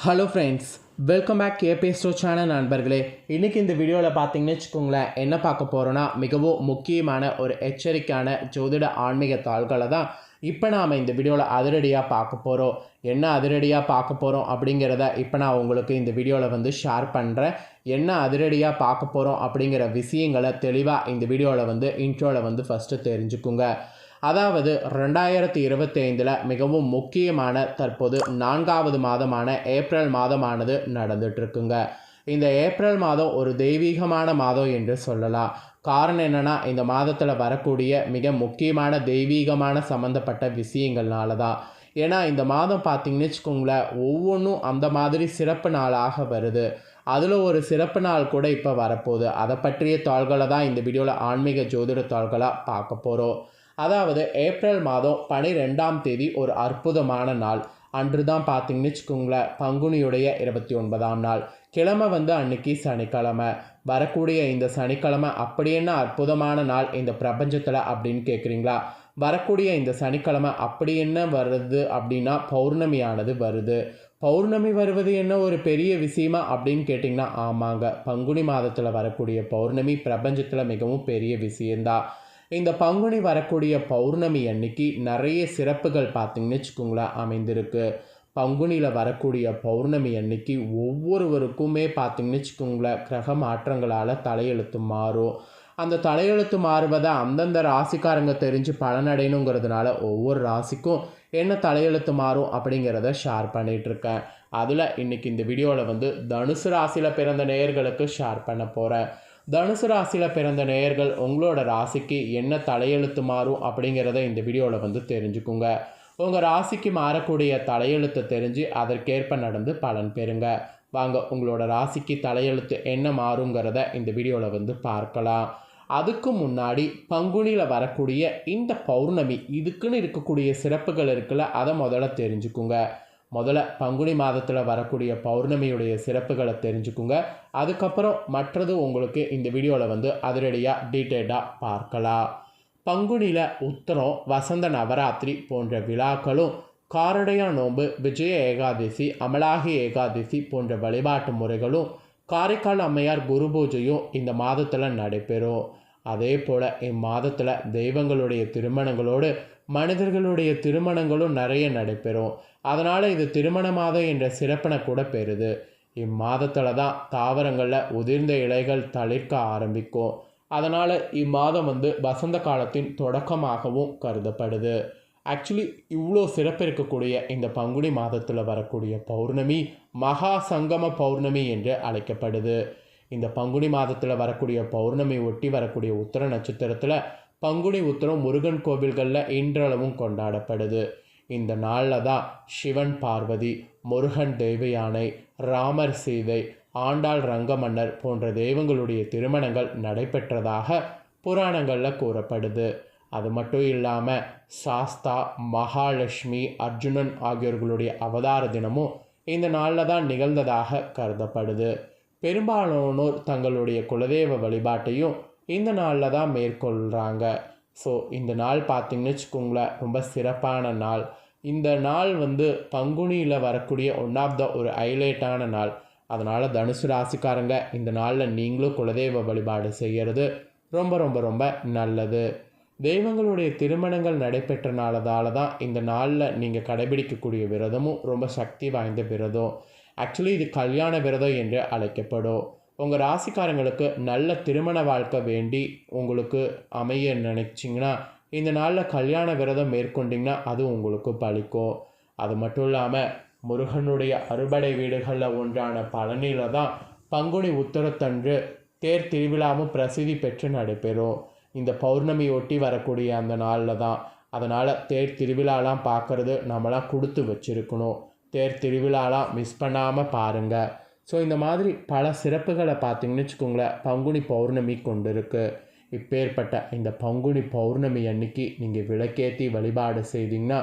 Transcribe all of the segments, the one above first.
Hello friends, welcome back கேபே ஸ்டோ channel நண்பர்களே. இன்றைக்கி இந்த வீடியோவில் பார்த்தீங்கன்னு வச்சுக்கோங்களேன், என்ன பார்க்க போகிறோன்னா மிகவும் முக்கியமான ஒரு எச்சரிக்கையான ஜோதிட ஆன்மீக தாள்களை தான் இப்போ நாம் இந்த வீடியோவில் அதிரடியாக பார்க்க போகிறோம். என்ன அதிரடியாக பார்க்க போகிறோம் அப்படிங்கிறத இப்போ நான் உங்களுக்கு இந்த வீடியோவில் ஷேர் பண்ணுறேன். என்ன அதிரடியாக பார்க்க போகிறோம் அப்படிங்கிற விஷயங்களை தெளிவாக இந்த வீடியோவில் இன்ட்ரோவில் ஃபஸ்ட்டு தெரிஞ்சுக்குங்க. அதாவது 2025 மிகவும் முக்கியமான தற்போது 4வது மாதமான ஏப்ரல் மாதமானது நடந்துட்டுருக்குங்க. இந்த ஏப்ரல் மாதம் ஒரு தெய்வீகமான மாதம் என்று சொல்லலாம். காரணம் என்னென்னா, இந்த மாதத்தில் வரக்கூடிய மிக முக்கியமான தெய்வீகமான சம்மந்தப்பட்ட விஷயங்கள்னால தான். ஏன்னா இந்த மாதம் பார்த்திங்கன்னு வச்சுக்கோங்களேன், ஒவ்வொன்றும் அந்த மாதிரி சிறப்பு நாளாக வருது. அதில் ஒரு சிறப்பு நாள் கூட இப்போ வரப்போகுது. அதை பற்றிய தாள்களை தான் இந்த வீடியோவில் ஆன்மீக ஜோதிட தாள்களாக பார்க்க போகிறோம். அதாவது ஏப்ரல் மாதம் 12ஆம் தேதி ஒரு அற்புதமான நாள். அன்று தான் பார்த்திங்கன்னு வச்சுக்கோங்களேன், பங்குனியுடைய 29ஆம் நாள். கிழமை அன்னைக்கு சனிக்கிழமை. வரக்கூடிய இந்த சனிக்கிழமை அப்படி என்ன அற்புதமான நாள் இந்த பிரபஞ்சத்தில் அப்படின்னு கேட்குறீங்களா? வரக்கூடிய இந்த சனிக்கிழமை அப்படி என்ன வருது அப்படின்னா, பௌர்ணமியானது வருது. பௌர்ணமி வருவது என்ன ஒரு பெரிய விஷயமா அப்படின்னு கேட்டிங்கன்னா, ஆமாங்க, பங்குனி மாதத்தில் வரக்கூடிய பௌர்ணமி பிரபஞ்சத்தில் மிகவும் பெரிய விஷயந்தான். இந்த பங்குனி வரக்கூடிய பௌர்ணமி அன்னைக்கு நிறைய சிறப்புகள் பார்த்திங்கன்னு வச்சுக்கோங்களேன் அமைந்திருக்கு. பங்குனியில் வரக்கூடிய பௌர்ணமி அன்னைக்கு ஒவ்வொருவருக்குமே பார்த்திங்கன்னு வச்சுக்கோங்களேன், கிரக மாற்றங்களால் தலையெழுத்து மாறும். அந்த தலையெழுத்து மாறுவதை அந்தந்த ராசிக்காரங்க தெரிஞ்சு பலனடையணுங்கிறதுனால ஒவ்வொரு ராசிக்கும் என்ன தலையெழுத்து மாறும் அப்படிங்கிறத ஷேர் பண்ணிகிட்ருக்கேன். அதில் இன்றைக்கி இந்த வீடியோவில் தனுசு ராசியில் பிறந்த நேயர்களுக்கு ஷேர் பண்ண போகிறேன். தனுசு ராசியில் பிறந்த நேயர்கள் உங்களோட ராசிக்கு என்ன தலையெழுத்து மாறும் அப்படிங்கிறத இந்த வீடியோவில் தெரிஞ்சுக்குங்க. உங்கள் ராசிக்கு மாறக்கூடிய தலையெழுத்தை தெரிஞ்சு அதற்கேற்ப நடந்து பலன் பெறுங்க. வாங்க உங்களோட ராசிக்கு தலையெழுத்து என்ன மாறுங்கிறத இந்த வீடியோவில் பார்க்கலாம். அதுக்கு முன்னாடி பங்குனியில் வரக்கூடிய இந்த பௌர்ணமி இதுக்குன்னு இருக்கக்கூடிய சிறப்புகள் இருக்குல்ல, அதை முதல்ல தெரிஞ்சுக்குங்க. முதல்ல பங்குனி மாதத்தில் வரக்கூடிய பௌர்ணமியுடைய சிறப்புகளை தெரிஞ்சுக்குங்க. அதுக்கப்புறம் மற்றது உங்களுக்கு இந்த வீடியோவில் அதிரடியாக டீட்டெயிலாக பார்க்கலாம். பங்குனியில் உத்தரம், வசந்த நவராத்திரி போன்ற விழாக்களும், காரடையா நோன்பு, விஜய ஏகாதசி, அமலாகி ஏகாதசி போன்ற வழிபாட்டு முறைகளும், காரைக்கால் அம்மையார் குரு பூஜையும் இந்த மாதத்தில் நடைபெறும். அதே போல் இம்மாதத்தில் தெய்வங்களுடைய திருமணங்களோடு மனிதர்களுடைய திருமணங்களும் நிறைய நடைபெறும். அதனால் இது திருமண மாதம் என்ற சிறப்பினை கூட பெறுது. இம்மாதத்தில் தான் தாவரங்களில் உதிர்ந்த இலைகள் தளிர்க்க ஆரம்பிக்கும். அதனால் இம்மாதம் வசந்த காலத்தின் தொடக்கமாகவும் கருதப்படுது. ஆக்சுவலி இவ்வளோ சிறப்பு இருக்கக்கூடிய இந்த பங்குனி மாதத்தில் வரக்கூடிய பௌர்ணமி மகா சங்கம பௌர்ணமி என்று அழைக்கப்படுது. இந்த பங்குனி மாதத்தில் வரக்கூடிய பௌர்ணமி ஒட்டி வரக்கூடிய உத்திர நட்சத்திரத்தில் பங்குனி உத்திரம் முருகன் கோவில்களில் இன்றளவும் கொண்டாடப்படுது. இந்த நாளில் தான் சிவன் பார்வதி, முருகன் தெய்வ யானை, ராமர் சீதை, ஆண்டாள் ரங்கமன்னர் போன்ற தெய்வங்களுடைய திருமணங்கள் நடைபெற்றதாக புராணங்களில் கூறப்படுது. அது மட்டும் இல்லாமல் சாஸ்தா, மகாலட்சுமி, அர்ஜுனன் ஆகியோர்களுடைய அவதார தினமும் இந்த நாளில் தான் நிகழ்ந்ததாக கருதப்படுது. பெரும்பாலானோர் தங்களுடைய குலதெய்வ வழிபாட்டையும் இந்த நாளில் தான் மேற்கொள்கிறாங்க. ஸோ இந்த நாள் பார்த்திங்கன்னு வச்சுக்கோங்களேன், ரொம்ப சிறப்பான நாள். இந்த நாள் பங்குனியில் வரக்கூடிய ஒன் ஆஃப் த ஒரு ஹைலைட்டான நாள். அதனால் தனுசு ராசிக்காரங்க இந்த நாளில் நீங்களும் குலதெய்வ வழிபாடு செய்கிறது ரொம்ப ரொம்ப ரொம்ப நல்லது. தெய்வங்களுடைய திருமணங்கள் நடைபெற்றனாலதால தான் இந்த நாளில் நீங்கள் கடைபிடிக்கக்கூடிய விரதமும் ரொம்ப சக்தி வாய்ந்த விரதம். ஆக்சுவலி இது கல்யாண விரதம் என்று அழைக்கப்படும். உங்கள் ராசிக்காரங்களுக்கு நல்ல திருமண வாழ்க்கை வேண்டி உங்களுக்கு அமைய நினச்சிங்கன்னா இந்த நாளில் கல்யாண விரதம் மேற்கொண்டிங்கன்னா அது உங்களுக்கு பலிக்கும். அது மட்டும் இல்லாமல் முருகனுடைய அறுபடை வீடுகளில் ஒன்றான பழனியில் தான் பங்குனி உத்தரத்தன்று தேர் திருவிழாவும் பிரசித்தி பெற்று நடைபெறும். இந்த பௌர்ணமி ஒட்டி வரக்கூடிய அந்த நாளில் தான். அதனால் தேர் திருவிழாலாம் பார்க்குறது நம்மளாம் கொடுத்து வச்சுருக்கணும். தேர் திருவிழாலாம் மிஸ் பண்ணாமல் பாருங்கள். ஸோ இந்த மாதிரி பல சிறப்புகளை பார்த்திங்கன்னு வச்சுக்கோங்களேன், பங்குனி பௌர்ணமி கொண்டு இருக்குது. இப்பேற்பட்ட இந்த பங்குனி பௌர்ணமி அன்னைக்கு நீங்கள் விளக்கேற்றி வழிபாடு செய்தீங்கன்னா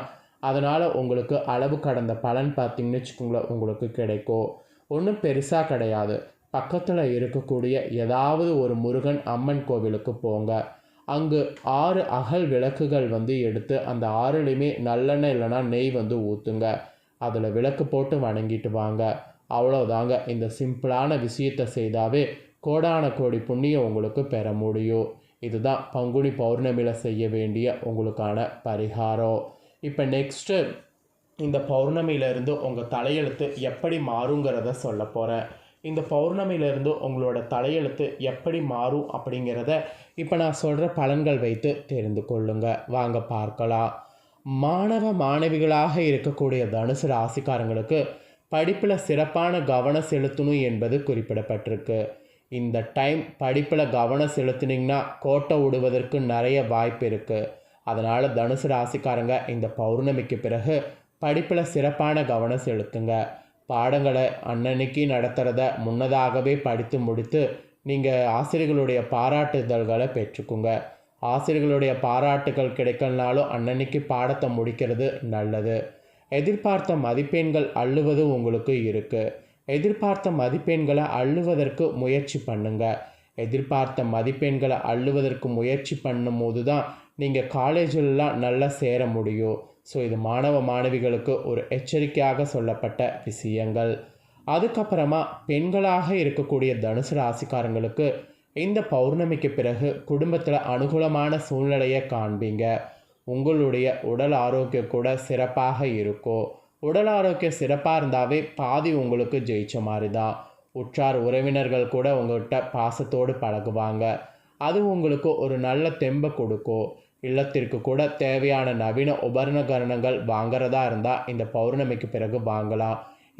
அதனால் உங்களுக்கு அளவு கடந்த பலன் பார்த்திங்கன்னு வச்சுக்கோங்களேன் உங்களுக்கு கிடைக்கும். ஒன்றும் பெருசாக கிடையாது. பக்கத்தில் இருக்கக்கூடிய ஏதாவது ஒரு முருகன் அம்மன் கோவிலுக்கு போங்க. அங்கு 6 அகல் விளக்குகள் எடுத்து அந்த 6லையுமே நல்லெண்ணெய் இல்லைனா நெய் ஊற்றுங்க. அதில் விளக்கு போட்டு வணங்கிட்டு வாங்க. அவ்வளோதாங்க. இந்த சிம்பிளான விஷயத்தை செய்தாவே கோடான கோடி புண்ணியம் உங்களுக்கு பெற முடியும். இதுதான் பங்குனி பௌர்ணமியில் செய்ய வேண்டிய உங்களுக்கான பரிகாரம். இப்போ நெக்ஸ்ட்டு இந்த பௌர்ணமியிலேருந்து உங்கள் தலையெழுத்து எப்படி மாறுங்கிறத சொல்ல போகிறேன். இந்த பௌர்ணமியிலேருந்து உங்களோட தலையெழுத்து எப்படி மாறும் அப்படிங்கிறத இப்போ நான் சொல்கிற பலன்கள் வைத்து தெரிந்து கொள்ளுங்க. வாங்க பார்க்கலாம். மாணவ மாணவிகளாக இருக்கக்கூடிய தனுசு ராசிக்காரங்களுக்கு படிப்பில் சிறப்பான கவனம் செலுத்தணும் என்பது குறிப்பிடப்பட்டிருக்கு. இந்த டைம் படிப்பில் கவனம் செலுத்தினீங்கன்னா கோட்டை விடுவதற்கு நிறைய வாய்ப்பு இருக்குது. அதனால் தனுசு ராசிக்காரங்க இந்த பௌர்ணமிக்கு பிறகு படிப்பில் சிறப்பான கவனம் செலுத்துங்க. பாடங்களை அன்னன்னைக்கு நடத்துகிறத முன்னதாகவே படித்து முடித்து நீங்கள் ஆசிரியர்களுடைய பாராட்டுதல்களை பெற்றுக்குங்க. ஆசிரியர்களுடைய பாராட்டுகள் கிடைக்கலனாலும் அன்னன்னைக்கு பாடத்தை முடிக்கிறது நல்லது. எதிர்பார்த்த மதிப்பெண்கள் அள்ளுவது உங்களுக்கு இருக்குது. எதிர்பார்த்த மதிப்பெண்களை அள்ளுவதற்கு முயற்சி பண்ணுங்க. எதிர்பார்த்த மதிப்பெண்களை அள்ளுவதற்கு முயற்சி பண்ணும்போது தான் நீங்கள் காலேஜிலலாம் நல்லா சேர முடியும். ஸோ இது மாணவ மாணவிகளுக்கு ஒரு எச்சரிக்கையாக சொல்லப்பட்ட விஷயங்கள். அதுக்கப்புறமா பெண்களாக இருக்கக்கூடிய தனுசு ராசிக்காரங்களுக்கு இந்த பௌர்ணமிக்கு பிறகு குடும்பத்தில் அனுகூலமான சூழ்நிலையை காண்பீங்க. உங்களுடைய உடல் ஆரோக்கியம் கூட சிறப்பாக இருக்கும். உடல் ஆரோக்கியம் சிறப்பாக இருந்தாவே பாதி உங்களுக்கு ஜெயிச்ச மாதிரி தான். உற்றார் உறவினர்கள் கூட உங்கள்கிட்ட பாசத்தோடு பழகுவாங்க. அது உங்களுக்கு ஒரு நல்ல தெம்பை கொடுக்கும். இல்லத்திற்கு கூட தேவையான நவீன உபகரணங்கள் வாங்கிறதா இருந்தால் இந்த பௌர்ணமிக்கு பிறகு வாங்கலாம்.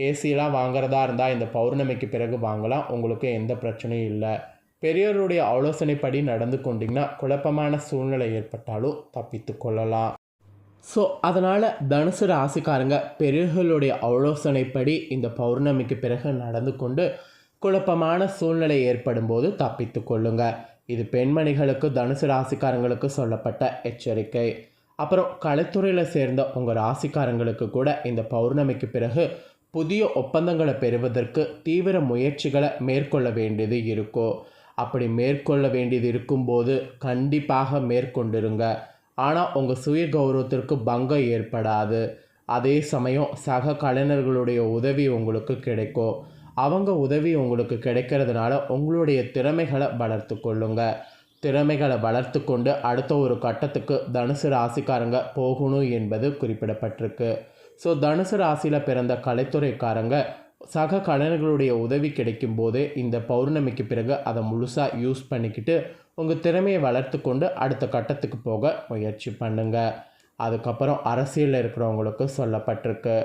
ஏசிலாம் வாங்கிறதா இருந்தால் இந்த பௌர்ணமிக்கு பிறகு வாங்கலாம். உங்களுக்கு எந்த பிரச்சனையும் இல்லை. பெரியோருடைய ஆலோசனைப்படி நடந்து கொண்டிங்கன்னா குழப்பமான சூழ்நிலை ஏற்பட்டாலும் தப்பித்து கொள்ளலாம். ஸோ அதனால் தனுசு ராசிக்காரங்க பெரியர்களுடைய ஆலோசனைப்படி இந்த பௌர்ணமிக்கு பிறகு நடந்து கொண்டு குழப்பமான சூழ்நிலை ஏற்படும் போது தப்பித்து கொள்ளுங்க. இது பெண்மணிகளுக்கு தனுசு ராசிக்காரங்களுக்கு சொல்லப்பட்ட எச்சரிக்கை. அப்புறம் கலைத்துறையில் சேர்ந்த உங்கள் ராசிக்காரங்களுக்கு கூட இந்த பௌர்ணமிக்கு பிறகு புதிய ஒப்பந்தங்களை பெறுவதற்கு தீவிர முயற்சிகளை மேற்கொள்ள வேண்டியது இருக்கும். அப்படி மேற்கொள்ள வேண்டியது இருக்கும்போது கண்டிப்பாக மேற்கொண்டிருங்க. ஆனால் உங்கள் சுய கௌரவத்திற்கு பங்கம் ஏற்படாது. அதே சமயம் சக கலைஞர்களுடைய உதவி உங்களுக்கு கிடைக்கும். அவங்க உதவி உங்களுக்கு கிடைக்கிறதுனால உங்களுடைய திறமைகளை வளர்த்து கொள்ளுங்க. திறமைகளை வளர்த்து கொண்டு அடுத்த ஒரு கட்டத்துக்கு தனுசு ராசிக்காரங்க போகணும் என்பது குறிப்பிடப்பட்டிருக்கு. ஸோ தனுசு ராசியில் பிறந்த கலைத்துறைக்காரங்க சக கலைஞர்களுடைய உதவி கிடைக்கும் போதே இந்த பௌர்ணமிக்கு பிறகு அதை முழுசாக யூஸ் பண்ணிக்கிட்டு உங்கள் திறமையை வளர்த்து கொண்டு அடுத்த கட்டத்துக்கு போக முயற்சி பண்ணுங்க. அதுக்கப்புறம் அரசியலில் இருக்கிறவங்களுக்கு சொல்லப்பட்டிருக்கு.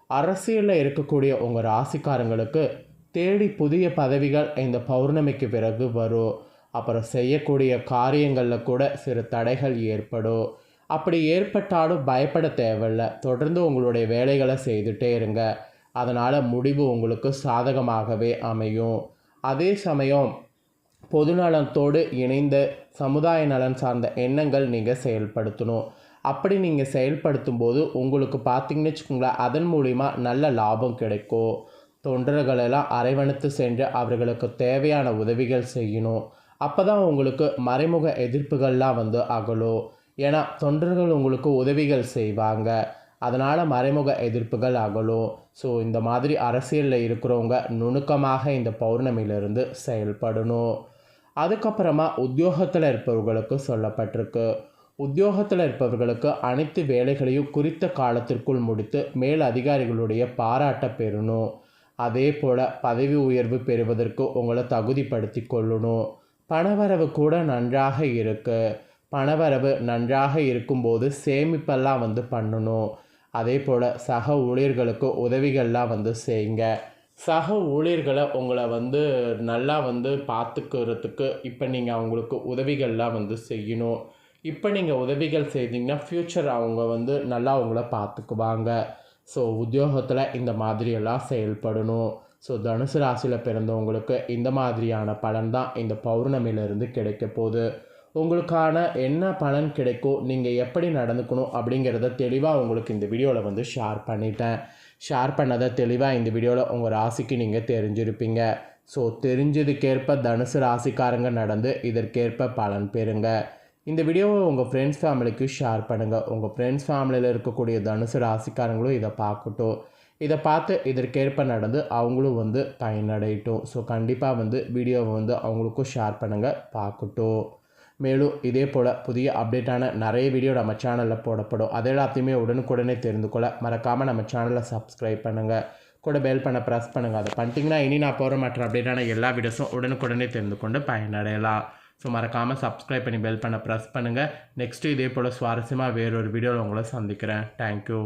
அரசியலில் இருக்கக்கூடிய உங்கள் ராசிக்காரங்களுக்கு தேடி புதிய பதவிகள் இந்த பௌர்ணமிக்கு பிறகு வரும். அப்புறம் செய்யக்கூடிய காரியங்களில் கூட சிறு தடைகள் ஏற்படும். அப்படி ஏற்பட்டாலும் பயப்பட தேவையில்லை. தொடர்ந்து உங்களுடைய வேலைகளை செய்துட்டே இருங்க. அதனால் முடிவு உங்களுக்கு சாதகமாகவே அமையும். அதே சமயம் பொதுநலத்தோடு இணைந்த சமுதாய நலன் சார்ந்த எண்ணங்கள் நீங்கள் செயல்படுத்தணும். அப்படி நீங்கள் செயல்படுத்தும் போது உங்களுக்கு பார்த்திங்கன்னு வச்சுக்கோங்களேன், அதன் மூலிமா நல்ல லாபம் கிடைக்கும். தொண்டர்களெல்லாம் அரவணைத்து சென்று அவர்களுக்கு தேவையான உதவிகள் செய்யணும். அப்போ தான் உங்களுக்கு மறைமுக எதிர்ப்புகள்லாம் அகலும். ஏன்னா தொண்டர்கள் உங்களுக்கு உதவிகள் செய்வாங்க. அதனால் மறைமுக எதிர்ப்புகள் அகலும். ஸோ இந்த மாதிரி அரசியலில் இருக்கிறவங்க நுணுக்கமாக இந்த பௌர்ணமியிலிருந்து செயல்படணும். அதுக்கப்புறமா உத்தியோகத்தில் இருப்பவர்களுக்கு சொல்லப்பட்டிருக்கு. உத்தியோகத்தில் இருப்பவர்களுக்கு அனைத்து வேலைகளையும் குறித்த காலத்திற்குள் முடித்து மேல் அதிகாரிகளுடைய பாராட்ட பெறணும். அதே போல் பதவி உயர்வு பெறுவதற்கு உங்களை தகுதிப்படுத்தி கொள்ளணும். பணவரவு கூட நன்றாக இருக்குது. பணவரவு நன்றாக இருக்கும்போது சேமிப்பெல்லாம் பண்ணணும். அதே போல் சக ஊழியர்களுக்கு உதவிகள்லாம் செய்யுங்க. சக ஊழியர்களை உங்களை நல்லா பார்த்துக்கிறதுக்கு இப்போ நீங்கள் அவங்களுக்கு உதவிகள்லாம் செய்யணும். இப்போ நீங்கள் உதவிகள் செய்தீங்கன்னா ஃப்யூச்சர் அவங்க நல்லா அவங்கள பார்த்துக்குவாங்க. ஸோ உத்தியோகத்தில் இந்த மாதிரியெல்லாம் செயல்படணும். ஸோ தனுசு ராசியில் பிறந்தவங்களுக்கு இந்த மாதிரியான பலன் தான் இந்த பௌர்ணமியிலிருந்து கிடைக்க போகுது. உங்களுக்கான என்ன பலன் கிடைக்கும், நீங்கள் எப்படி நடந்துக்கணும் அப்படிங்கிறத தெளிவாக உங்களுக்கு இந்த வீடியோவில் ஷேர் பண்ணிட்டேன். ஷேர் பண்ணதை தெளிவாக இந்த வீடியோவில் உங்கள் ராசிக்கு நீங்கள் தெரிஞ்சிருப்பீங்க. ஸோ தெரிஞ்சதுக்கேற்ப தனுசு ராசிக்காரங்க நடந்து இதற்கேற்ப பலன் பெறுங்க. இந்த வீடியோவை உங்கள் ஃப்ரெண்ட்ஸ் ஃபேமிலிக்கு ஷேர் பண்ணுங்கள். உங்கள் ஃப்ரெண்ட்ஸ் ஃபேமிலியில் இருக்கக்கூடிய தனுசு ராசிக்காரங்களும் இதை பார்க்கட்டும். இதை பார்த்து இதற்கேற்ப நடந்து அவங்களும் வந்து பயனடையட்டும். ஸோ கண்டிப்பாக வந்து வீடியோவை வந்து அவங்களுக்கும் ஷேர் பண்ணுங்கள், பார்க்கட்டும். மேலும் இதே போல் புதிய அப்டேட்டான நிறைய வீடியோ நம்ம சேனலில் போடப்படும். அது எல்லாத்தையுமே உடனுக்குடனே தெரிந்து கொள்ள மறக்காமல் நம்ம சேனலை சப்ஸ்கிரைப் பண்ணுங்கள். கூட பெல் பண்ண ப்ரெஸ் பண்ணுங்கள். அதை பண்ணிட்டீங்கன்னா இனி நான் போகிற மற்ற அப்டேட்டான எல்லா வீடியோஸும் உடனுக்குடனே தெரிந்து கொண்டு பயனடையலாம். ஸோ மறக்காமல் சப்ஸ்கிரைப் பண்ணி பெல் பண்ண ப்ரெஸ் பண்ணுங்கள். நெக்ஸ்ட்டு இதே போல் சுவாரஸ்யமாக வேறொரு வீடியோவில் உங்களை சந்திக்கிறேன். தேங்க்யூ.